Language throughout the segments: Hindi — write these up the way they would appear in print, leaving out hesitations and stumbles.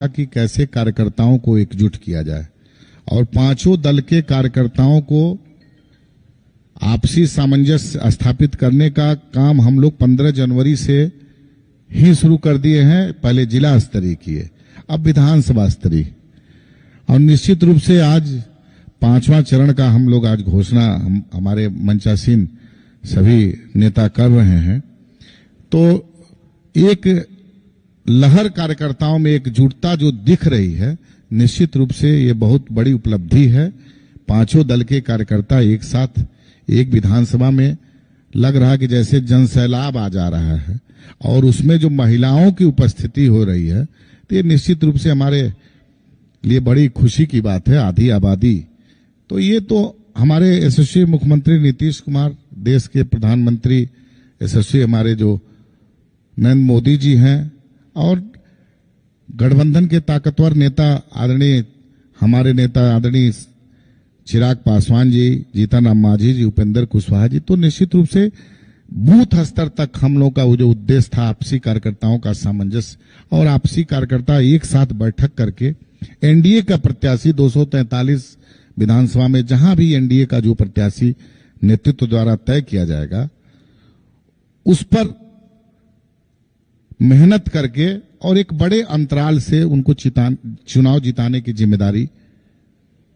कि कैसे कार्यकर्ताओं को एकजुट किया जाए और पांचों दल के कार्यकर्ताओं को आपसी सामंजस्य स्थापित करने का काम हम लोग 15 जनवरी से ही शुरू कर दिए हैं। पहले जिला स्तरीय किए, अब विधानसभा स्तरीय, और निश्चित रूप से आज 5वां चरण का हम लोग आज घोषणा हमारे मंचासीन सभी नेता कर रहे हैं। तो एक लहर कार्यकर्ताओं में एकजुटता जो दिख रही है, निश्चित रूप से ये बहुत बड़ी उपलब्धि है। पांचों दल के कार्यकर्ता एक साथ एक विधानसभा में, लग रहा कि जैसे जनसैलाब आ जा रहा है, और उसमें जो महिलाओं की उपस्थिति हो रही है, तो ये निश्चित रूप से हमारे लिए बड़ी खुशी की बात है। आधी आबादी, तो ये तो हमारे यशस्वी मुख्यमंत्री नीतीश कुमार, देश के प्रधानमंत्री यशस्वी हमारे जो नरेंद्र मोदी जी हैं, और गठबंधन के ताकतवर नेता आदरणीय हमारे नेता आदरणीय चिराग पासवान जी, जीतन राम मांझी जी, उपेंद्र कुशवाहा जी, तो निश्चित रूप से बूथ स्तर तक हम लोग का वो जो उद्देश्य था आपसी कार्यकर्ताओं का सामंजस्य, और आपसी कार्यकर्ता एक साथ बैठक करके एनडीए का प्रत्याशी 243 विधानसभा में जहां भी एनडीए का जो प्रत्याशी नेतृत्व द्वारा तय किया जाएगा, उस पर मेहनत करके और एक बड़े अंतराल से उनको चुनाव जिताने की जिम्मेदारी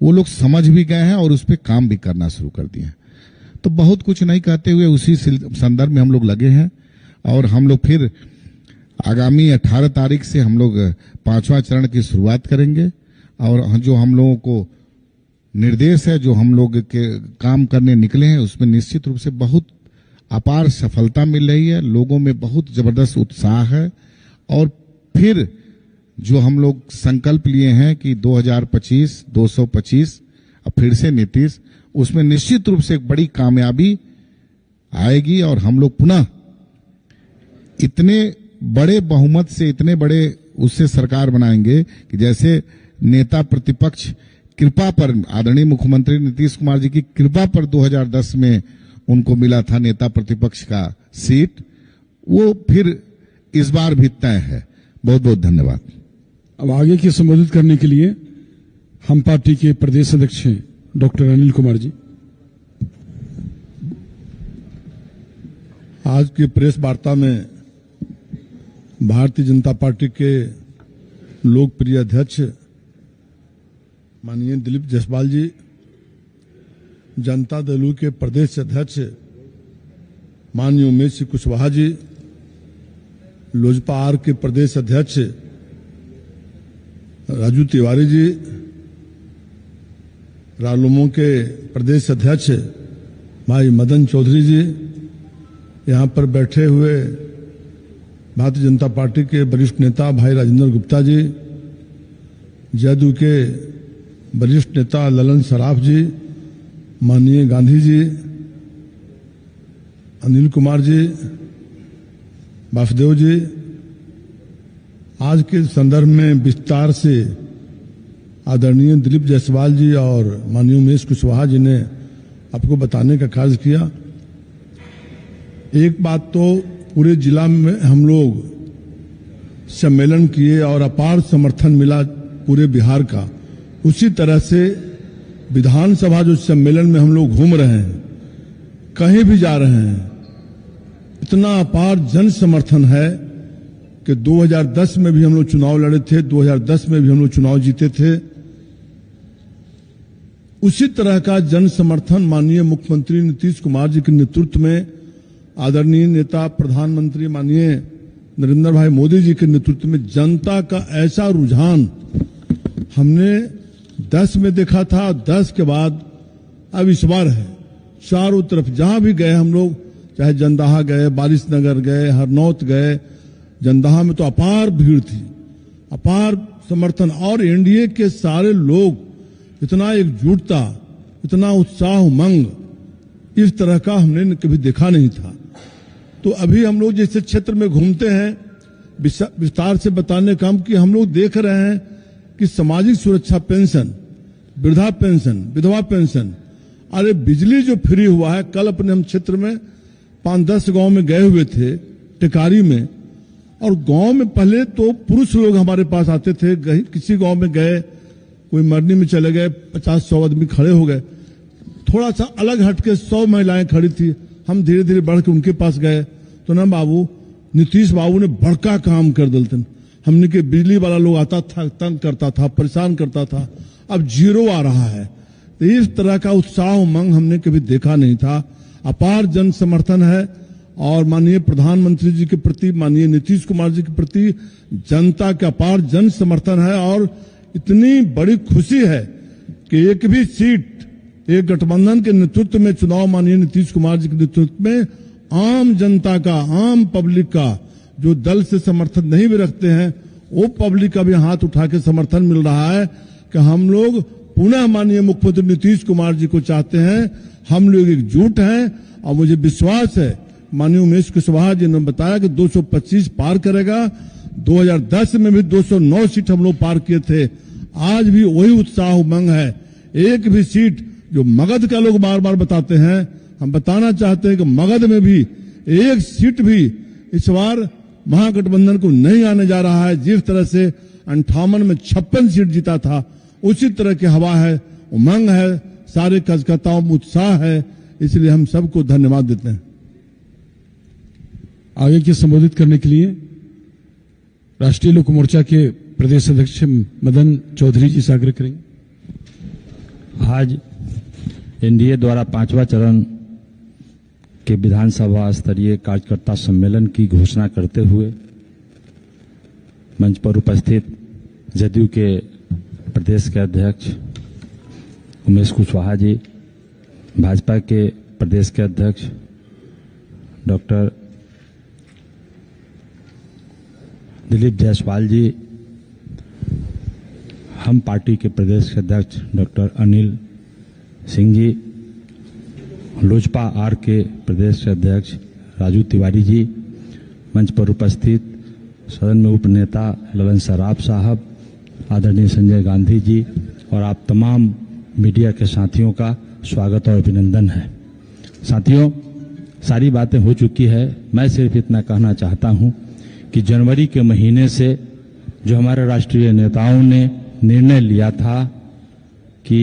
वो लोग समझ भी गए हैं और उस पर काम भी करना शुरू कर दिए हैं। तो बहुत कुछ नहीं कहते हुए उसी संदर्भ में हम लोग लगे हैं, और हम लोग फिर आगामी 18 तारीख से हम लोग 5वां चरण की शुरुआत करेंगे, और जो हम लोगों को निर्देश है, जो हम लोग के काम करने निकले हैं, उसमें निश्चित रूप से बहुत अपार सफलता मिल रही है। लोगों में बहुत जबरदस्त उत्साह है, और फिर जो हम लोग संकल्प लिए हैं कि 2025 225 अब फिर से नीतीश, उसमें निश्चित रूप से एक बड़ी कामयाबी आएगी, और हम लोग पुनः इतने बड़े बहुमत से, इतने बड़े उससे सरकार बनाएंगे कि जैसे नेता प्रतिपक्ष कृपा पर, आदरणीय मुख्यमंत्री नीतीश कुमार जी की कृपा पर 2010 में उनको मिला था नेता प्रतिपक्ष का सीट, वो फिर इस बार भी तय है। बहुत बहुत धन्यवाद। अब आगे की संबोधित करने के लिए हम पार्टी के प्रदेश अध्यक्ष डॉक्टर अनिल कुमार जी। आज की प्रेस वार्ता में भारतीय जनता पार्टी के लोकप्रिय अध्यक्ष माननीय दिलीप जायसवाल जी, जनता दल के प्रदेश अध्यक्ष माननीय उमेश कुशवाहा जी, लोजपा आर के प्रदेश अध्यक्ष राजू तिवारी जी, रालोमो के प्रदेश अध्यक्ष भाई मदन चौधरी जी, यहाँ पर बैठे हुए भारतीय जनता पार्टी के वरिष्ठ नेता भाई राजेंद्र गुप्ता जी, जदयू के वरिष्ठ नेता ललन सराफ जी, माननीय गांधी जी, अनिल कुमार जी, वासुदेव जी, आज के संदर्भ में विस्तार से आदरणीय दिलीप जायसवाल जी और माननीय उमेश कुशवाहा जी ने आपको बताने का कार्य किया। एक बात तो पूरे जिला में हम लोग सम्मेलन किए और अपार समर्थन मिला पूरे बिहार का, उसी तरह से विधानसभा जो सम्मेलन में हम लोग घूम रहे हैं, कहीं भी जा रहे हैं, इतना अपार जन समर्थन है कि 2010 में भी हम लोग चुनाव लड़े थे, 2010 में भी हम लोग चुनाव जीते थे। उसी तरह का जन समर्थन माननीय मुख्यमंत्री नीतीश कुमार जी के नेतृत्व में, आदरणीय नेता प्रधानमंत्री माननीय नरेंद्र भाई मोदी जी के नेतृत्व में जनता का ऐसा रुझान हमने 10 में देखा था, 10 के बाद अब इस बार है। चारों तरफ जहां भी गए हम लोग, चाहे जंदाहा गए, बारिश नगर गए, हरनौत गए, जंदाहा में तो अपार भीड़ थी, अपार समर्थन, और एनडीए के सारे लोग, इतना एकजुटता, इतना उत्साह उमंग, इस तरह का हमने कभी देखा नहीं था। तो अभी हम लोग जैसे क्षेत्र में घूमते हैं, विस्तार से बताने का कि हम लोग देख रहे हैं कि सामाजिक सुरक्षा पेंशन, वृद्धा पेंशन, विधवा पेंशन, अरे बिजली जो फ्री हुआ है, कल अपने हम क्षेत्र में 5-10 गांव में गए हुए थे, टिकारी में, और गांव में पहले तो पुरुष लोग हमारे पास आते थे, किसी गांव में गए, कोई मरनी में चले गए, 50-100 आदमी खड़े हो गए, थोड़ा सा अलग हटके 100 महिलाएं खड़ी थी, हम धीरे धीरे बढ़ के उनके पास गए, तो ना बाबू नीतीश बाबू ने बड़का काम कर दिलते। हमने के बिजली वाला लोग आता था, तंग करता था, परेशान करता था, अब 0 आ रहा है। तो इस तरह का उत्साह उमंग हमने कभी देखा नहीं था। अपार जन समर्थन है और माननीय प्रधानमंत्री जी के प्रति, माननीय नीतीश कुमार जी के प्रति जनता का अपार जन समर्थन है और इतनी बड़ी खुशी है कि एक भी सीट एक गठबंधन के नेतृत्व में चुनाव माननीय नीतीश कुमार जी के नेतृत्व में आम जनता का, आम पब्लिक का, जो दल से समर्थन नहीं भी रखते हैं, वो पब्लिक का भी हाथ उठा के समर्थन मिल रहा है कि हम लोग पुनः माननीय मुख्यमंत्री नीतीश कुमार जी को चाहते हैं। हम लोग एकजुट हैं और मुझे विश्वास है माननीय उमेश कुशवाहा जी ने बताया कि 225 पार करेगा। 2010 में भी 209 सीट हम लोग पार किए थे। आज भी वही उत्साह उमंग है। एक भी सीट, जो मगध का लोग बार बार बताते हैं, हम बताना चाहते हैं कि मगध में भी एक सीट भी इस बार महागठबंधन को नहीं आने जा रहा है। जिस तरह से 58 में 56 सीट जीता था, उसी तरह की हवा है, उमंग है, सारे कार्यकर्ताओं में उत्साह है। इसलिए हम सबको धन्यवाद देते हैं। आगे के संबोधित करने के लिए राष्ट्रीय लोक मोर्चा के प्रदेश अध्यक्ष मदन चौधरी जी से आग्रह करेंगे। आज एनडीए द्वारा 5वां चरण के विधानसभा स्तरीय कार्यकर्ता सम्मेलन की घोषणा करते हुए मंच पर उपस्थित जदयू के प्रदेश के अध्यक्ष उमेश कुशवाहा जी, भाजपा के प्रदेश के अध्यक्ष डॉक्टर दिलीप जायसवाल जी, हम पार्टी के प्रदेश के अध्यक्ष डॉक्टर अनिल सिंह जी, लोजपा आर के प्रदेश के अध्यक्ष राजू तिवारी जी, मंच पर उपस्थित सदन में उपनेता ललन सराफ साहब, आदरणीय संजय गांधी जी और आप तमाम मीडिया के साथियों का स्वागत और अभिनंदन है। साथियों, सारी बातें हो चुकी है। मैं सिर्फ इतना कहना चाहता हूं कि जनवरी के महीने से जो हमारे राष्ट्रीय नेताओं ने निर्णय लिया था कि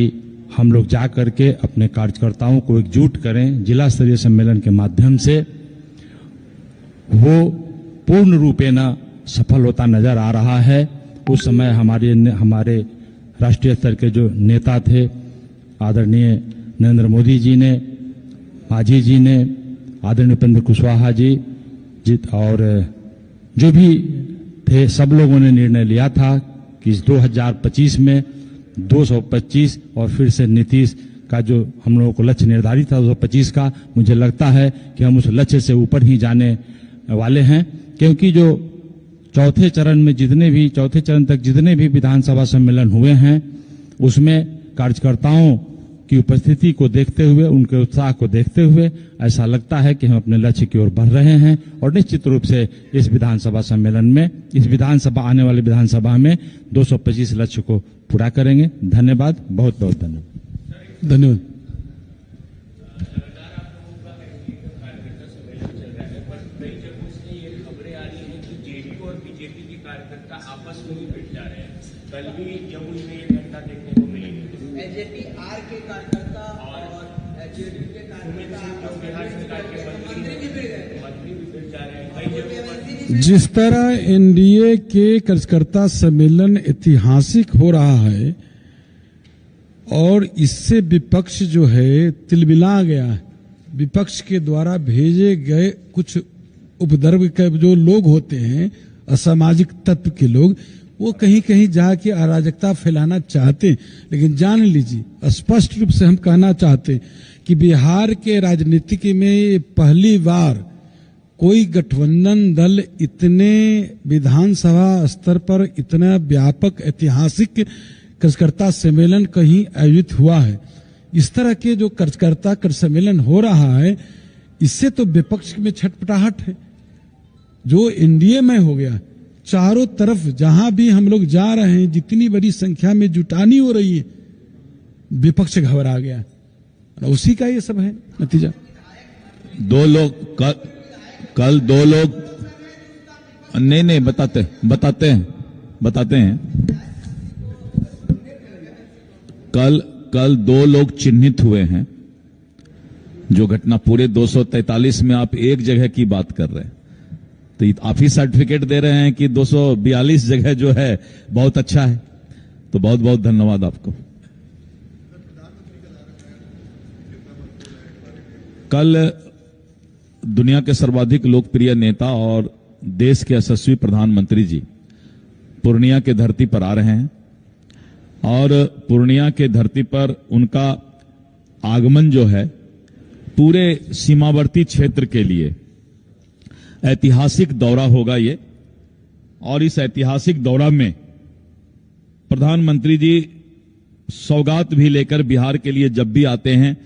हम लोग जा करके अपने कार्यकर्ताओं को एकजुट करें जिला स्तरीय सम्मेलन के माध्यम से, वो पूर्ण रूपेण सफल होता नजर आ रहा है। उस समय हमारे राष्ट्रीय स्तर के जो नेता थे, आदरणीय नरेंद्र मोदी जी ने, मांझी जी ने, आदरणीय उपेंद्र कुशवाहा जी और जो भी थे, सब लोगों ने निर्णय लिया था कि इस 2025 में 225 और फिर से नीतीश का जो हम लोगों को लक्ष्य निर्धारित था 225 का, मुझे लगता है कि हम उस लक्ष्य से ऊपर ही जाने वाले हैं, क्योंकि जो चौथे चरण तक जितने भी विधानसभा सम्मेलन हुए हैं, उसमें कार्यकर्ताओं की उपस्थिति को देखते हुए, उनके उत्साह को देखते हुए ऐसा लगता है कि हम अपने लक्ष्य की ओर बढ़ रहे हैं और निश्चित रूप से इस विधानसभा सम्मेलन में, आने वाली विधानसभा में 225 लक्ष्य को पूरा करेंगे। धन्यवाद, बहुत बहुत धन्यवाद। कल भी जमुई में एक घटना देखने को मिली। एलजेपी आर के कार्यकर्ता और जेडीयू के कार्यकर्ता बिहार सरकार के मंत्री भी फिर जा रहे हैं। जिस तरह एनडीए के कार्यकर्ता सम्मेलन ऐतिहासिक हो रहा है और इससे विपक्ष जो है तिलमिला गया है, विपक्ष के द्वारा भेजे गए कुछ उपद्रव के जो लोग होते हैं, असामाजिक तत्व के लोग, वो कहीं कहीं जाके अराजकता फैलाना चाहते हैं। लेकिन जान लीजिए, स्पष्ट रूप से हम कहना चाहते हैं कि बिहार के राजनीतिक में पहली बार कोई गठबंधन दल इतने विधानसभा स्तर पर इतना व्यापक ऐतिहासिक कार्यकर्ता सम्मेलन कहीं आयोजित हुआ है। इस तरह के जो कार्यकर्ता सम्मेलन हो रहा है, इससे तो विपक्ष में छटपटाहट है। जो एनडीए में हो गया, चारों तरफ जहां भी हम लोग जा रहे हैं, जितनी बड़ी संख्या में जुटानी हो रही है, विपक्ष घबरा गया। उसी का ये सब है नतीजा। कल दो लोग नहीं बताते हैं। कल 2 लोग चिन्हित हुए हैं। जो घटना पूरे 243 में आप एक जगह की बात कर रहे हैं, तो आप ही सर्टिफिकेट दे रहे हैं कि 242 जगह जो है बहुत अच्छा है। तो बहुत बहुत धन्यवाद आपको। कल दुनिया के सर्वाधिक लोकप्रिय नेता और देश के यशस्वी प्रधानमंत्री जी पूर्णिया के धरती पर आ रहे हैं और पूर्णिया के धरती पर उनका आगमन जो है पूरे सीमावर्ती क्षेत्र के लिए ऐतिहासिक दौरा होगा ये। और इस ऐतिहासिक दौरा में प्रधानमंत्री जी सौगात भी लेकर बिहार के लिए जब भी आते हैं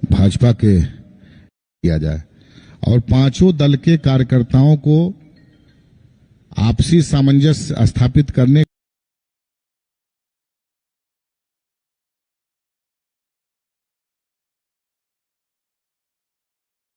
भाजपा के किया जाए और पांचों दल के कार्यकर्ताओं को आपसी सामंजस्य स्थापित करने